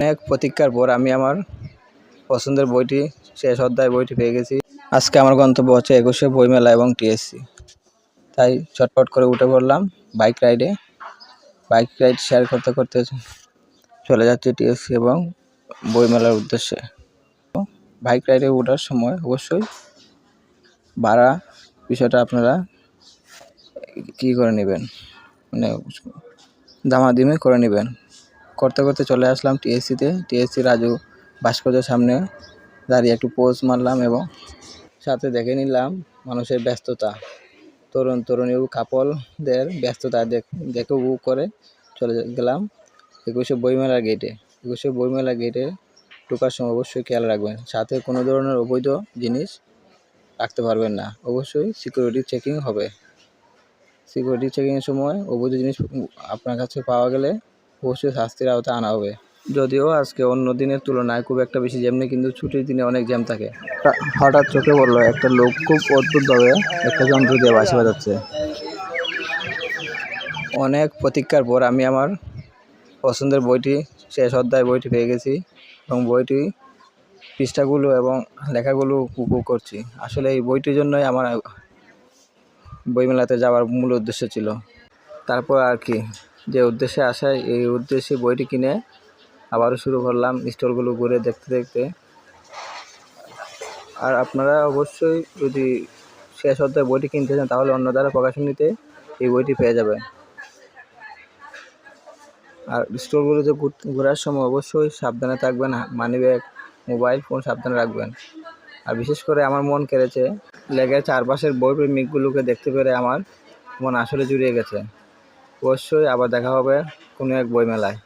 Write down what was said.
অনেক প্রতীক্ষার পর আমি আমার পছন্দের বইটি শেষ অধ্যায় বইটি পেয়ে গেছি। আজকে আমার গন্তব্য হচ্ছে ২১শে বইমেলা এবং টিএসসি। তাই চটপট করে উঠে পড়লাম বাইক রাইড শেয়ার করতে করতে চলে যাচ্ছি টিএসসি এবং বইমেলার উদ্দেশ্যে। বাইক রাইডে ওঠার সময় অবশ্যই ভাড়া বিষয়টা আপনারা কী করে নেবেন, মানে দামাদামি করে নেবেন। করতে করতে চলে আসলাম টিএসসিতে। টিএসসি রাজু ভাস্কর্যের সামনে দাঁড়িয়ে একটু পোজ মারলাম এবং সাথে দেখে নিলাম মানুষের ব্যস্ততা, তরুণী ও কাপলদের ব্যস্ততা দেখে উপভোগ করে চলে গেলাম ২১শে বইমেলার গেটে। ২১শে বইমেলার গেটে ঢোকার সময় অবশ্যই খেয়াল রাখবেন, সাথে কোনো ধরনের অবৈধ জিনিস রাখতে পারবেন না। অবশ্যই সিকিউরিটি চেকিং হবে। সিকিউরিটি চেকিংয়ের সময় অবৈধ জিনিস আপনার কাছে পাওয়া গেলে অবশ্যই শাস্তির আওতায় আনা হবে। যদিও আজকে অন্য দিনের তুলনায় খুব একটা বেশি জ্যাম নেই, কিন্তু ছুটির দিনে অনেক জ্যাম থাকে। হঠাৎ চোখে পড়লো একটা লোক খুব অদ্ভুতভাবে একটা যন্ত্র দিয়ে বাঁশি বাজাচ্ছে। অনেক প্রতীক্ষার পর আমি আমার পছন্দের বইটি শেষ অধ্যায় বইটি পেয়ে গেছি এবং বইটি পৃষ্ঠাগুলো এবং লেখাগুলো উপভোগ করছি। আসলে এই বইটির জন্যই আমার বইমেলাতে যাওয়ার মূল উদ্দেশ্য ছিল। তারপর আর কি, যে উদ্দেশ্যে আসায় এই উদ্দেশ্যে বইটি কিনে আবারও শুরু করলাম স্টলগুলো ঘুরে দেখতে। আর আপনারা অবশ্যই যদি শেষ অধ্যায় বইটি কিনতে চান তাহলে অন্যধারা প্রকাশনীতে এই বইটি পেয়ে যাবেন। আর স্টলগুলোতে ঘোরার সময় অবশ্যই সাবধানে থাকবেন, মানিব্যাগ, মোবাইল ফোন সাবধানে রাখবেন। আর বিশেষ করে আমার মন কেড়েছে লেগের চারপাশের বই প্রেমিকগুলোকে দেখতে পেরে আমার মন আসলে জুড়িয়ে গেছে। অবশ্যই আবার দেখা হবে কোনো এক বইমেলায়।